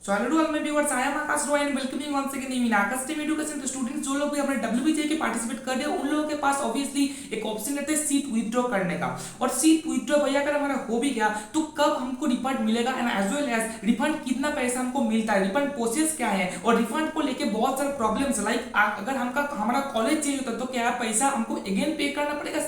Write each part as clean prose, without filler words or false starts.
So hello to all my viewers, I am Akash Roy and welcoming once again in Akash Team Education। तो students जो लोग भी अपने WBJ के participate कर रहे हैं उन लोगों के पास ऑब्वियसली एक ऑप्शन रहता है सीट विथड्रॉ करने का। और सीट विथड्रॉ भैया अगर हमारा हो भी गया तो कब हमको रिफंड मिलेगा and as well as refund कितना पैसा हमको मिलता है, रिफंड प्रोसेस क्या है और रिफंड को लेके बहुत सारे प्रॉब्लम्स लाइक अगर हमारा कॉलेज चेंज होता तो क्या पैसा हमको अगेन पे करना पड़ेगा,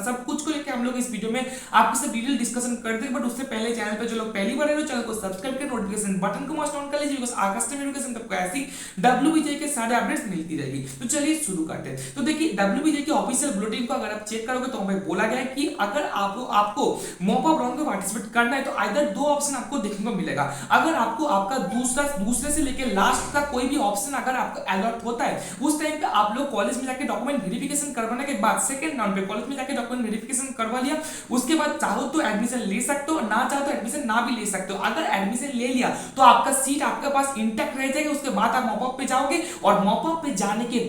सब कुछ को लेकर हम लोग इस वीडियो में आपके साथ डिटेल डिस्कशन करते हैं। बट उससे पहले चैनल पे जो लोग पहली बार है चैनल को सब्सक्राइब कर नोटिफिकेशन बटन को मस्ट ऑन कर लीजिए बिकॉज़ आकाश टीम एजुकेशन तक ऐसी डब्ल्यूबीजे के सारे अपडेट्स मिलती रहेगी। तो चलिए शुरू करते हैं। तो देखिए डब्ल्यूबीजे के ऑफिशियल बुलेटिन को अगर आप चेक करोगे तो हमें बोला गया है कि अगर आपको मॉप अप राउंड में पार्टिसिपेट करना है तो आइदर दो ऑप्शन आपको देखने को मिलेगा। अगर आपको आपका दूसरे से लेकर लास्ट का कोई भी ऑप्शन अगर आपको अलॉट होता है उस टाइम पे आप लोग कॉलेज में जाके डॉक्यूमेंट वेरिफिकेशन करवाने के बाद सेकंड राउंड पे कॉलेज में जाके डॉक्यूमेंट वेरिफिकेशन करवा लिया, उसके बाद चाहो तो एडमिशन ले सकते हो, ना चाहो तो एडमिशन ना भी ले सकते हो। अगर एडमिशन ले लिया तो आपका सीट आपके पास इंटैक्ट रह जाएगा। उसके बाद आप मॉपअप पे जाओगे और मॉपअप पे जाने के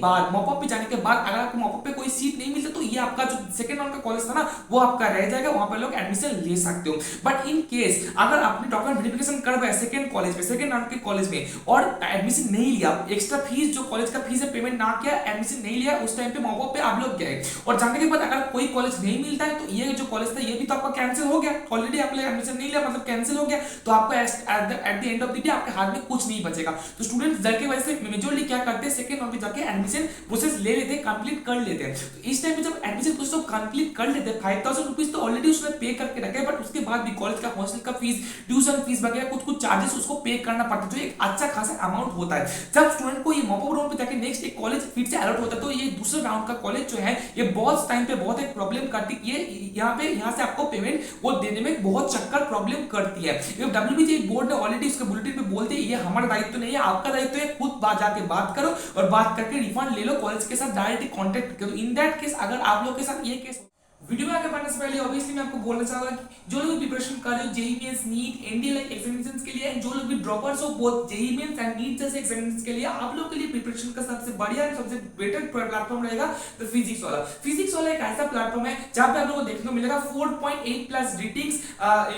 बाद अगर आपको मॉपअप पे कोई सीट नहीं मिलता तो ये आपका जो सेकंड राउंड का कॉलेज था ना वो आपका रह जाएगा, वहां पे लोग एडमिशन ले सकते हो। बट इन केस अगर आपने डॉक्यूमेंट वेरिफिकेशन करवाया सेकंड राउंड के कॉलेज में और एडमिशन नहीं लिया, एक्स्ट्रा फीस जो कॉलेज का फीस है पेमेंट ना किया, एडमिशन नहीं लिया, उस टाइम पे मॉपअप पे आप लोग गए और जाने के बाद अगर कोई कॉलेज नहीं मिलता है तो ये जो कॉलेज था ये भी तो आपका कैंसिल हो गया। ऑलरेडी आपने एडमिशन नहीं लिया मतलब कैंसिल हो गया, तो आपको at the end of the day आपके हाथ में कुछ नहीं बचेगा। तो स्टूडेंट्स डर के वजह से मेजॉरिटी क्या करते हैं सेकंड राउंड पे जाके एडमिशन प्रोसेस ले लेते हैं, कंप्लीट कर लेते हैं। तो इस टाइम पे जब एडमिशन प्रोसेस कंप्लीट कर लेते हैं 5000 रुपीस तो ऑलरेडी उसने पे करके रखे, बट उसके बाद भी कॉलेज का हॉस्टल का फीस, ट्यूशन फीस वगैरह कुछ चार्जेस उसको पे करना पड़ता है जो एक अच्छा खासा अमाउंट होता है। जब स्टूडेंट को ये मॉपअप राउंड पे जाके नेक्स्ट एक कॉलेज फिर से अलॉट होता है तो ये दूसरे राउंड का कॉलेज जो है ये बहुत टाइम पे बहुत एक प्रॉब्लम करती है, यहाँ से आपको पेमेंट वो देने में बहुत चक्कर प्रॉब्लम करती है। डब्ल्यूबीजे बोर्ड ने ऑलरेडी उसके बुलेटिन पे बोलते हैं ये हमारा दायित्व नहीं है, आपका दायित्व है, खुद जाके बात करो और बात करके रिफंड ले लो, कॉलेज के साथ डायरेक्टली कांटेक्ट करो। इन दैट केस अगर आप लोग के साथ ये केस वीडियो में आगे बढ़ने से पहले ऑब्वियसली मैं आपको बोलना चाहूंगा कि जो लोग प्रिपरेशन कर रहे हो JEE mains NEET NDA like examinations के लिए, जो लोग भी ड्रॉपर्स हो both JEE mains and NEET जैसे एग्जामिनेशंस के लिए, आप लोग के लिए प्रिपरेशन का सबसे बढ़िया और सबसे बेटर प्लेटफॉर्म रहेगा तो फिजिक्स वाला एक ऐसा प्लेटफॉर्म है जहां पे आप लोगों को देखने को मिलेगा 4.8 plus ratings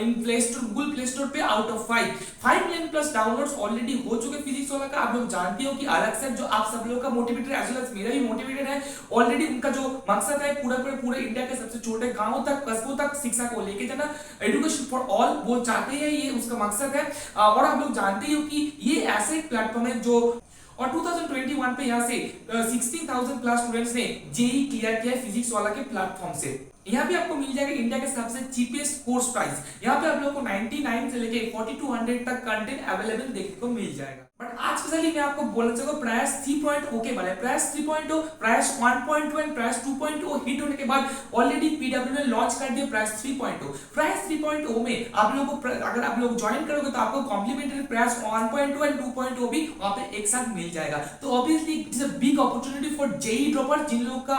in play store, Google play store पे out of 5 million plus downloads already हो चुके फिजिक्स वाला का। आप लोग जानते हो कि अलग से जो आप सब लोगों का मोटिवेटेड एज वेल एज मेरा भी मोटिवेटेड है, ऑलरेडी उनका जो मकसद है पूरे इंडिया के सबसे छोटे गांवों तक कस्बों तक शिक्षा को लेके जाना, एजुकेशन फॉर ऑल वो चाहते हैं, ये उसका मकसद है। और आप लोग जानते हो कि ये ऐसे एक प्लेटफॉर्म है जो और 2021 पे यहाँ से 16,000 प्लस स्टूडेंट्स ने जेईई क्लियर किया है फिजिक्स वाला के प्लेटफॉर्म से। यहाँ पे आपको मिल जाएगा इंडिया के सबसे चीपेस्ट कोर्स प्राइस, यहाँ पे आप लोगों को 99 से लेके 4200 तक कंटेंट अवेलेबल देखने को मिल जाएगा। बट आज स्पेशली मैं आपको बोलना चाहूंगा प्राइस 3.0 के बारे में। Price 3.0, price 1.1 and price 2.0 hit होने के बाद ऑलरेडी पीडब्ल्यू ने लॉन्च कर दिया प्राइस 3.0। प्राइस 3.0 में आप लोगों को अगर आप लोग ज्वाइन करोगे तो आपको कॉम्प्लीमेंट्री प्राइस 1.2 एंड 2.0 भी वहां पे एक साथ मिल जाएगा। तो obviously it is a big opportunity for JEE dropper जिन लोगों का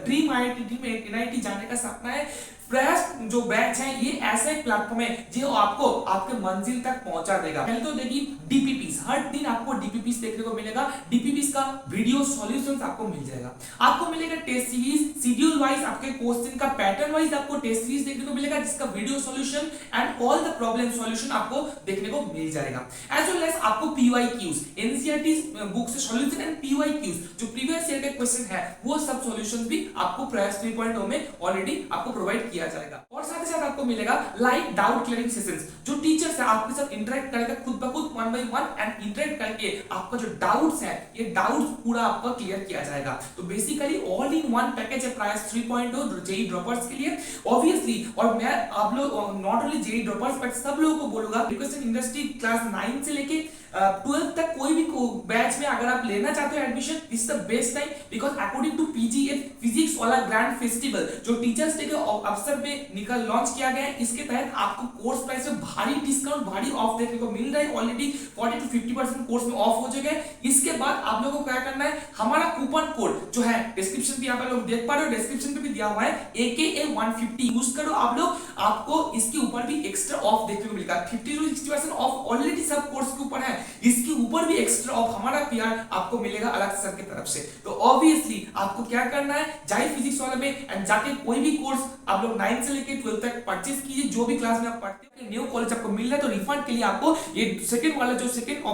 ड्रीम एनआईटी जाने का सपना है। प्रयास जो बैच है ये ऐसा एक प्लेटफॉर्म है जो आपको आपके मंजिल तक पहुंचा देगा। पहले तो देखिए डीपीपीस, हर दिन आपको डीपीपीस देखने को मिलेगा, डीपीपीस का वीडियो सॉल्यूशंस आपको मिल जाएगा, आपको मिलेगा टेस्ट सीरीज शेड्यूल वाइज, आपके क्वेश्चन का पैटर्न वाइज आपको टेस्ट सीरीज देखने को मिलेगा जिसका video solution and all the problem solution आपको देखने को मिल जाएगा। एज वेल एज आपको पीवाईक्यूज, एनसीईआरटी बुक से सॉल्यूशन एंड पीवाईक्यूज जो प्रीवियस ईयर के क्वेश्चन है वो सब सॉल्यूशंस भी आपको प्रयास 3.0 में ऑलरेडी आपको प्रोवाइड किया जाएगा। और साथ ही साथ आपको मिलेगा लाइव डाउट क्लियरिंग सेशंस, जो टीचर्स है आपके साथ इंटरेक्ट करेगा खुद ब खुद 1 by 1 एंड इंटरेक्ट करके आपका जो डाउट्स है ये डाउट्स पूरा आपका क्लियर किया जाएगा। तो basically all in one package है प्राइस 3.0 जेईई ड्रॉपर्स के लिए ऑब्वियसली। और मैं आप लोग not only JEE droppers but सब लोगों को बोलूंगा एजुकेशन इंडस्ट्री क्लास 9 से लेके 12 तक कोई भी बैच में अगर आप लेना चाहते हो admission, this is the best time because according to PGF physics वाला ग्रैंड फेस्टिवल जो टीचर्स डे के अवसर पे निकल लॉन्च किया गया है, इसके तहत आपको कोर्स प्राइस में भारी डिस्काउंट, भारी ऑफ देखने को मिल रहा है। ऑलरेडी 40 to 50% कोर्स में ऑफ हो चुके हैं। इसके बाद आप लोगों को क्या करना है, हमारा कूपन कोड जो है डिस्क्रिप्शन पे यहाँ पे लोग देख पा रहे हो, डिस्क्रिप्शन पे भी दिया हुआ है AKA150 यूज करो आप लोग, आपको इसके ऊपर भी एक्स्ट्रा ऑफ देखने को मिलेगा। 50 to 60% ऑफ ऑलरेडी सब कोर्स के ऊपर है, इसके ऊपर भी एक्स्ट्रा ऑफ हमारा पीआर आपको मिलेगा अलग से सर की तरफ से। तो ऑब्वियसली आपको क्या करना है, जाइए फिजिक्स वाले में एंड जाके कोई भी कोर्स आप लोग 9 से लेकर 12 तक परचेज कीजिए, जो भी क्लास में आप पढ़ते हो। न्यू कॉलेज आपको मिल रहा है तो रिफंड के लिए आपको ये सेकंड वाला जो सेकंड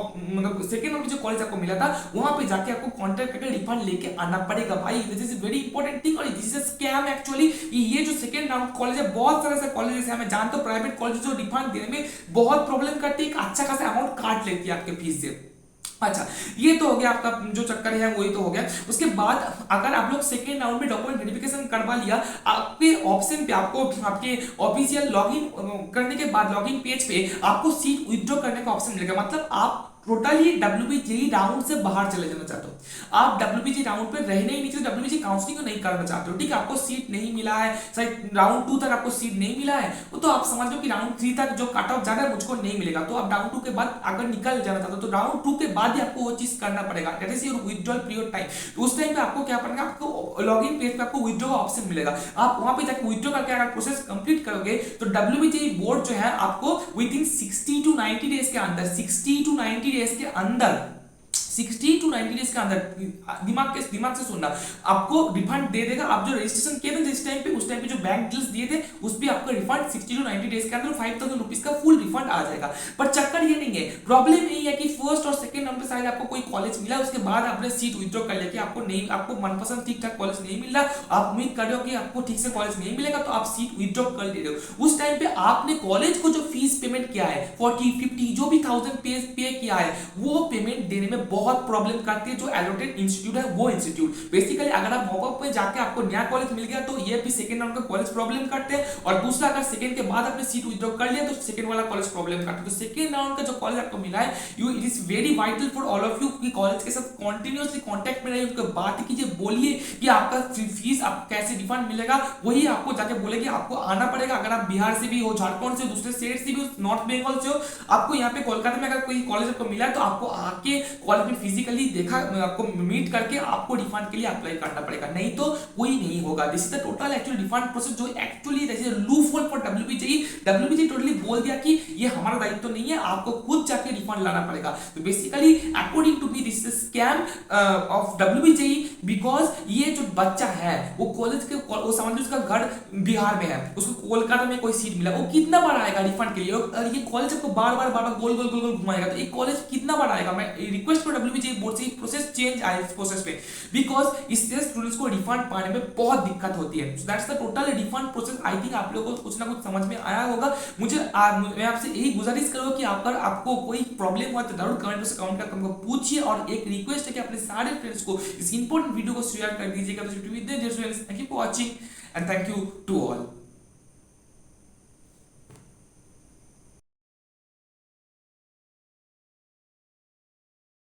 वाला जो कॉलेज आपको मिला था वहां पे जाके आपको कांटेक्ट करके रिफंड लेके आना पड़ेगा भाई। This is very important thing और this is a scam actually. ये जो सेकंड राउंड कॉलेज है, बहुत सारे ऐसे कॉलेजेस हैं, मैं जानता हूं प्राइवेट कॉलेज जो रिफंड देने में बहुत प्रॉब्लम करती है, एक अच्छा खासा अमाउंट काट लेती है आपके फीस से। अच्छा, ये तो हो गया आपका जो चक्कर है वही तो हो गया। उसके बाद अगर आप लोग सेकेंड राउंड में डॉक्यूमेंट वेरिफिकेशन करवा लिया, आपके ऑप्शन पे आपको आपके ऑफिशियल लॉगिन करने के बाद लॉगिन पेज पे आपको सीट विथड्रॉ करने का ऑप्शन मिलेगा। मतलब आप टोटली WBJEE राउंड से बाहर चले जाना चाहते हो, आप WBJEE राउंड पे रहने ही नहीं चाहते, WBJEE काउंसलिंग को नहीं करना चाहते हो, ठीक है। आपको सीट नहीं मिला है, शायद राउंड 2 तक आपको सीट नहीं मिला है, तो आप समझ लो कि राउंड 3 तक जो कट ऑफ जाना है मुझको नहीं मिलेगा। तो आप राउंड 2 के बाद अगर निकल जाना चाहते हो तो राउंड 2 के बाद ही आपको वो चीज करना पड़ेगा, that is your withdrawal period time. तो उस टाइम पे आपको क्या करना है, आपको लॉगिन पेज पे आपको विथड्रॉ का ऑप्शन मिलेगा, आप वहां पे जाकर विथड्रॉ करके अगर प्रोसेस कंप्लीट करोगे तो WBJEE बोर्ड जो है आपको विद इन 60 to 90 डेज के अंदर 60 to 90 डेज के अंदर 60 to 90 डेज के अंदर, दिमाग से सुनना, आपको रिफंड दे देगा। आप जो रजिस्ट्रेशन किए थे जिस टाइम पे, उस टाइम पे जो बैंक डिटेल्स दिए थे उस पे आपको रिफंड 60 to 90 डेज के अंदर 5000 रुपीज का फुल रिफंड आ जाएगा। पर चक्कर ये नहीं है, प्रॉब्लम यही है कि फर्स्ट और सेकंड राउंड पे शायद आपको कोई कॉलेज मिला, उसके बाद आपने सीट विथड्रॉ कर लिया कि आपको नहीं, आपको मनपसंद ठीक ठाक कॉलेज नहीं मिल रहा, आप उम्मीद कर रहे हो कि आपको ठीक से कॉलेज नहीं मिलेगा, तो आप सीट विथड्रॉ कर ले रहे हो। उस टाइम पे आपने कॉलेज को जो फीस पेमेंट किया है 40 50 जो भी 1000 पे किया है, वो पेमेंट देने में बहुत प्रॉब्लम करती है जो एलोटेड इंस्टीट्यूट है वो इंस्टीट्यूट। बेसिकली अगर आप मॉपअप पे जाके आपको नया कॉलेज मिल गया तो ये भी सेकंड राउंड का कॉलेज प्रॉब्लम करते हैं, और दूसरा अगर सेकंड के बाद आपने सीट विथड्रॉ कर लिया तो सेकंड वाला कॉलेज प्रॉब्लम करते हैं। तो सेकंड राउंड का जो कॉलेज आपको मिला है, it is very vital for all of you कि कॉलेज के साथ कंटिन्यूअसली कांटेक्ट में रहिए, उनके बात कीजिए, बोलिए कि आपका फीस आप कैसे रिफंड मिलेगा, वही आपको जाके बोलेंगे, आपको आना पड़ेगा। अगर आप बिहार से भी हो, झारखंड से, दूसरे स्टेट से भी हो, नॉर्थ बंगाल से हो, आपको यहाँ पे कोलकाता में अगर कोई कॉलेज आपको मिला है तो आपको आके कॉलेज में फिजिकली आपको मीट करके आपको रिफंड के लिए अप्लाई करना पड़ेगा, नहीं तो कोई नहीं होगा। This is the total actually refund process जो actually this is a loophole for WBJEE totally बोल दिया कि ये हमारा दायित्व नहीं है, आपको खुद जाके रिफंड लाना पड़ेगा। तो basically according to me this is scam of WBJEE, because ये जो बच्चा है वो कॉलेज के, वो समझ लो उसका घर बिहार में है, उसको कोलकाता में कोई सीट मिला, वो कितना बार आएगा रिफंड के लिए, और ये कॉलेज आपको बार बार गोल गोल गोल घुमाएगा, तो एक कॉलेज कितना बार आएगा। मैं रिक्वेस्ट करूं WBJEE बोर्ड से प्रोसेस चेंज आए इस प्रोसेस पे, बिकॉज इससे स्टूडेंट्स को रिफंड पाने में बहुत दिक्कत होती है। So that's the total refund process. I think आप लोगों को कुछ ना कुछ समझ में आया होगा। मैं आपसे यही गुजारिश करूंगा कि आपको कोई प्रॉब्लम हो तो जरूर कमेंट बॉक्स में कमेंट करके हमको पूछिए, और एक रिक्वेस्ट है कि अपने सारे फ्रेंड्स को इस इंपॉर्टेंट वीडियो को शेयर कर दीजिएगा। Thank you for watching and thank you to all.